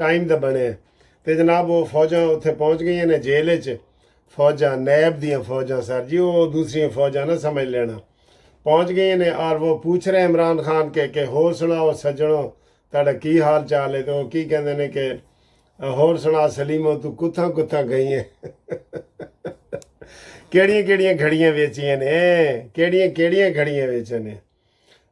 Time ਦਾ ਬਣਿਆ। ਤੇ ਜਨਾਬ ਉਹ ਫੌਜਾਂ ਉੱਥੇ ਪਹੁੰਚ ਗਈਆਂ ਨੇ ਜੇਲ੍ਹ 'ਚ। ਫੌਜਾਂ ਨੈਬ ਦੀਆਂ ਫੌਜਾਂ ਸਰ ਜੀ, ਉਹ ਦੂਸਰੀਆਂ ਫੌਜਾਂ ਨਾ ਸਮਝ ਲੈਣਾ। ਪਹੁੰਚ ਗਈਆਂ ਨੇ ਔਰ ਉਹ ਪੁੱਛ ਰਹੇ ਇਮਰਾਨ ਖਾਨ ਕੇ ਕਿ ਹੋਰ ਸੁਣਾਓ ਸੱਜਣੋ, ਤੁਹਾਡਾ ਕੀ ਹਾਲ ਚਾਲ ਹੈ? ਤੇ ਉਹ ਕੀ ਕਹਿੰਦੇ ਨੇ ਕਿ ਹੋਰ ਸੁਣਾ ਸਲੀਮੋ, ਤੂੰ ਕੁੱਥਾਂ ਕੁੱਥਾਂ ਗਈ ਹੈ? ਕਿਹੜੀਆਂ ਕਿਹੜੀਆਂ ਘੜੀਆਂ ਵੇਚੀਆਂ ਨੇ, ਕਿਹੜੀਆਂ ਕਿਹੜੀਆਂ ਘੜੀਆਂ ਵੇਚੀਆਂ ਨੇ।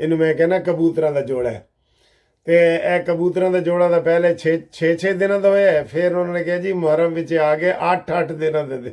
ਇਹਨੂੰ ਮੈਂ ਕਹਿੰਦਾ ਕਬੂਤਰਾਂ ਦਾ ਜੋੜਾ ਹੈ। ਤੇ ਇਹ ਕਬੂਤਰਾਂ ਦਾ ਜੋੜਾ ਦਾ ਪਹਿਲੇ 6 ਦਿਨਾਂ ਦਾ ਹੋਇਆ। ਫਿਰ ਉਹਨਾਂ ਨੇ ਕਿਹਾ ਜੀ ਮੁਹਰਮ ਵਿੱਚ ਆ ਗਏ 8 ਦਿਨਾਂ ਦੇ।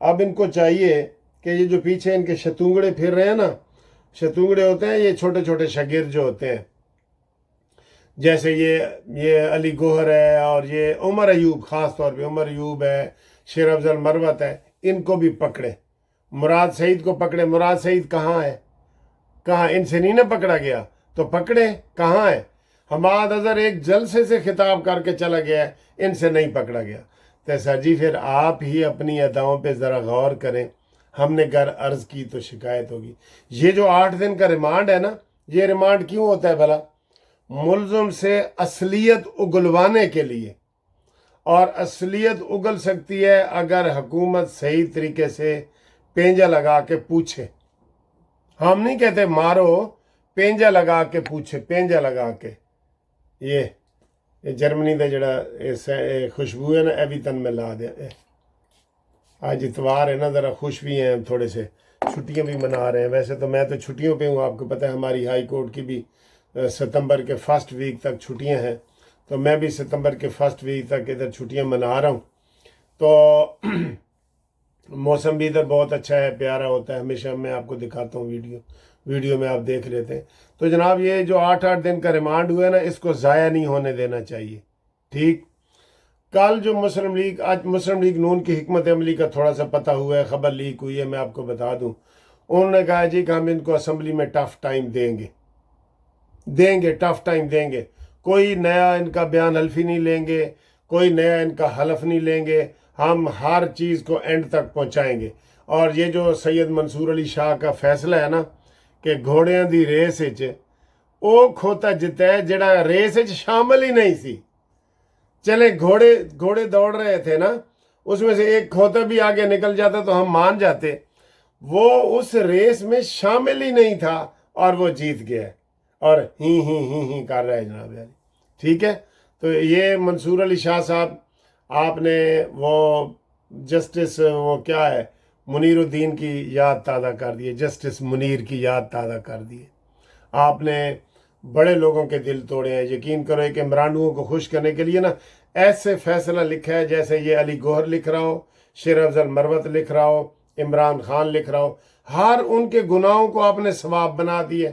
اب ان کو چاہیے کہ یہ جو پیچھے ان کے شتونگڑے پھر رہے ہیں نا، شتونگڑے ہوتے ہیں یہ چھوٹے چھوٹے شاگرد جو ہوتے ہیں، جیسے یہ علی گوہر ہے اور یہ عمر ایوب، خاص طور پہ عمر ایوب ہے، شیر افضل مروت ہے، ان کو بھی پکڑے، مراد سعید کو پکڑے۔ مراد سعید کہاں ہے؟ کہاں؟ ان سے نہیں نہ پکڑا گیا تو پکڑے، کہاں ہے؟ حماد اظہر ایک جلسے سے خطاب کر کے چلا گیا ہے، ان سے نہیں پکڑا گیا۔ تو سر جی پھر آپ ہی اپنی اداؤں پہ ذرا غور کریں، ہم نے گر عرض کی تو شکایت ہوگی۔ یہ جو 8 دن کا ریمانڈ ہے نا، یہ ریمانڈ کیوں ہوتا ہے بھلا؟ ملزم سے اصلیت اگلوانے کے لیے، اور اصلیت اگل سکتی ہے اگر حکومت صحیح طریقے سے پینجا لگا کے پوچھے۔ ہم نہیں کہتے مارو، پینجا لگا کے پوچھے، پینجا لگا کے۔ یہ جرمنی دا جڑا خوشبو ہے نا، اے بھی تن میں لا دیا۔ آج اتوار ہے نا، ذرا خوش بھی ہیں تھوڑے سے، چھٹیاں بھی منا رہے ہیں۔ ویسے تو میں تو چھٹیوں پہ ہوں، آپ کو پتہ ہے ہماری ہائی کورٹ کی بھی ستمبر کے فرسٹ ویک تک چھٹیاں ہیں، تو میں بھی ستمبر کے فرسٹ ویک تک ادھر چھٹیاں منا رہا ہوں۔ تو موسم بھی ادھر بہت اچھا ہے، پیارا ہوتا ہے، ہمیشہ میں آپ کو دکھاتا ہوں ویڈیو میں آپ دیکھ لیتے ہیں۔ تو جناب یہ جو 8 دن کا ریمانڈ ہوا ہے نا، اس کو ضائع نہیں ہونے دینا چاہیے، ٹھیک؟ کل جو آج مسلم لیگ نون کی حکمت عملی کا تھوڑا سا پتہ ہوا ہے، خبر لیک ہوئی ہے، میں آپ کو بتا دوں۔ انہوں نے کہا جی کہ ہم ان کو اسمبلی میں ٹف ٹائم دیں گے، ٹف ٹائم دیں گے، کوئی نیا ان کا بیان حلفی نہیں لیں گے، کوئی نیا ان کا حلف نہیں لیں گے، ہم ہر چیز کو اینڈ تک پہنچائیں گے۔ اور یہ جو سید منصور علی شاہ کا فیصلہ ہے نا کہ گھوڑیاں دی ریس وچ او کھوتا جتا ہے جڑا ریس وچ شامل ہی نہیں سی۔ چلے گھوڑے دوڑ رہے تھے نا، اس میں سے ایک کھوتا بھی آگے نکل جاتا تو ہم مان جاتے، وہ اس ریس میں شامل ہی نہیں تھا اور وہ جیت گیا ہے، اور ہی کر رہا ہے جناب یاری، ٹھیک ہے؟ تو یہ منصور علی شاہ صاحب، آپ نے وہ جسٹس وہ کیا ہے منیر الدین کی یاد تازہ کر دی ہے، جسٹس منیر کی یاد تازہ کر دی ہے۔ آپ نے بڑے لوگوں کے دل توڑے ہیں، یقین کرو کہ عمرانوؤں کو خوش کرنے کے لیے نا ایسے فیصلہ لکھا ہے جیسے یہ علی گوہر لکھ رہا ہو، شیر افضل مروت لکھ رہا ہو، عمران خان لکھ رہا ہو۔ ہر ان کے گناہوں کو آپ نے ثواب بنا دی ہے،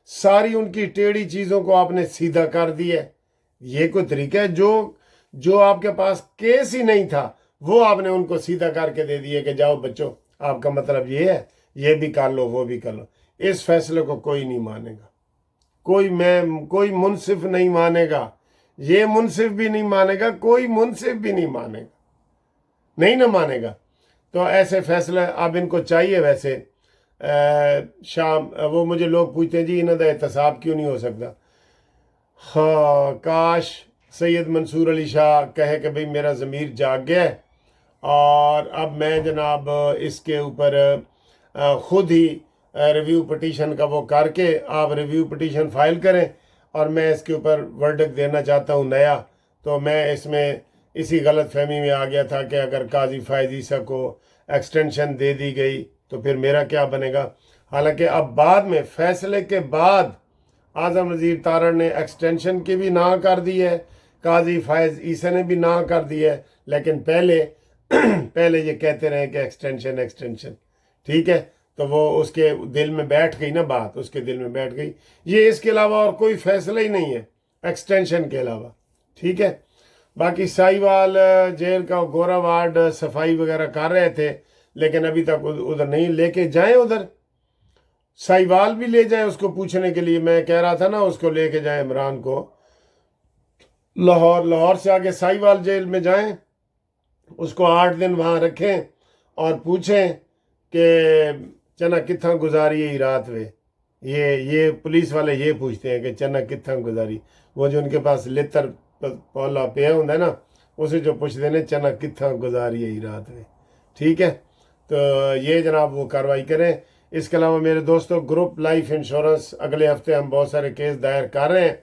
ساری ان کی ٹیڑھی چیزوں کو آپ نے سیدھا کر دی ہے۔ یہ کوئی طریقہ ہے؟ جو آپ کے پاس کیس ہی نہیں تھا وہ آپ نے ان کو سیدھا کر کے دے دیے کہ جاؤ بچوں، آپ کا مطلب یہ ہے، یہ بھی کر لو وہ بھی کر لو۔ اس فیصلے کو کوئی نہیں مانے گا، کوئی منصف نہیں مانے گا، یہ منصف بھی نہیں مانے گا، کوئی منصف بھی نہیں مانے گا، نہیں نہ مانے گا۔ تو ایسے فیصلے اب ان کو چاہیے۔ ویسے شام وہ مجھے لوگ پوچھتے ہیں جی انہوں کا احتساب کیوں نہیں ہو سکتا؟ ہاں، کاش سید منصور علی شاہ کہے کہ بھئی میرا ضمیر جاگ گیا ہے اور اب میں جناب اس کے اوپر خود ہی ریویو پٹیشن کا وہ کر کے آپ ریویو پٹیشن فائل کریں اور میں اس کے اوپر ورڈک دینا چاہتا ہوں نیا۔ تو میں اس میں اسی غلط فہمی میں آ گیا تھا کہ اگر قاضی فائز عیسیٰ کو ایکسٹینشن دے دی گئی تو پھر میرا کیا بنے گا؟ حالانکہ اب بعد میں فیصلے کے بعد اعظم وزیر تارڑ نے ایکسٹینشن کی بھی نہ کر دی ہے، قاضی فائز عیسیٰ نے بھی نہ کر دی ہے، لیکن پہلے یہ کہتے رہے کہ ایکسٹینشن، ٹھیک ہے؟ تو وہ اس کے دل میں بیٹھ گئی نا بات، اس کے دل میں بیٹھ گئی۔ یہ اس کے علاوہ اور کوئی فیصلہ ہی نہیں ہے ایکسٹینشن کے علاوہ، ٹھیک ہے؟ باقی سائیوال جیل کا گورا وارڈ صفائی وغیرہ کر رہے تھے، لیکن ابھی تک ادھر نہیں لے کے جائیں، ادھر سائیوال بھی لے جائیں اس کو پوچھنے کے لیے۔ میں کہہ رہا تھا نا اس کو لے کے جائیں عمران کو لاہور سے آگے سائیوال جیل میں جائیں، اس کو 8 دن وہاں رکھیں اور پوچھیں کہ چنا کتھاں گزاری ہے رات وے۔ یہ پولیس والے یہ پوچھتے ہیں کہ چنا کتھاں گزاری، وہ جو ان کے پاس لتر پولا پیا ہوں نا اسے جو پوچھتے ہیں چنا کتھاں گزاری ہے رات وے، ٹھیک ہے؟ تو یہ جناب وہ کارروائی کریں۔ اس کے علاوہ میرے دوستوں، گروپ لائف انشورنس اگلے ہفتے ہم بہت سارے کیس دائر کر رہے ہیں،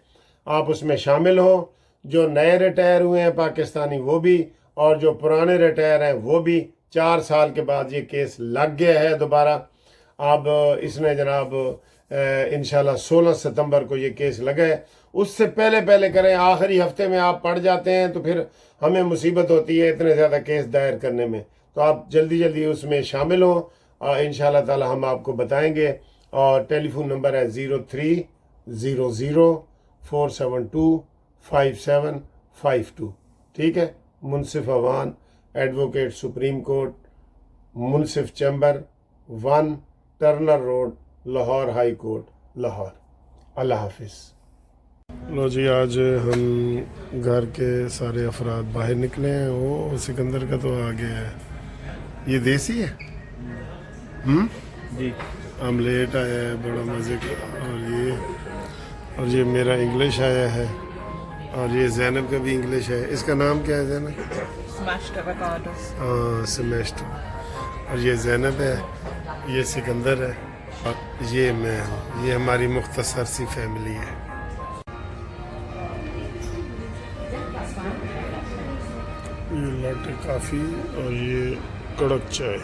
آپ اس میں شامل ہوں۔ جو نئے ریٹائر ہوئے ہیں پاکستانی وہ بھی، اور جو پرانے ریٹائر ہیں وہ بھی۔ 4 سال کے بعد یہ کیس لگ گیا ہے دوبارہ۔ اب اس نے جناب انشاءاللہ 16 ستمبر کو یہ کیس لگا ہے۔ اس سے پہلے کریں، آخری ہفتے میں آپ پڑ جاتے ہیں تو پھر ہمیں مصیبت ہوتی ہے اتنے زیادہ کیس دائر کرنے میں۔ تو آپ جلدی جلدی اس میں شامل ہوں اور انشاءاللہ تعالی ہم آپ کو بتائیں گے. اور ٹیلی فون نمبر ہے 0300472572. ٹھیک ہے. Munsif Awan advocate supreme court Munsif chamber 1 Turner road Lahore high court Lahore. اللہ حافظ. لو جی آج ہم گھر کے سارے افراد باہر نکلے ہیں. وہ سکندر کا تو آ گیا ہے. یہ دیسی ہے جی آملیٹ آیا ہے بڑا مزے کا. اور یہ میرا انگلش آیا ہے اور یہ زینب کا بھی انگلش ہے. اس کا نام کیا ہے زینب؟ smashed avocado. ہاں سمیشٹ. اور یہ زینب ہے, یہ سکندر ہے اور یہ میں ہوں. یہ ہماری مختصر سی فیملی ہے. یہ لاٹے کافی اور یہ کڑک چائے.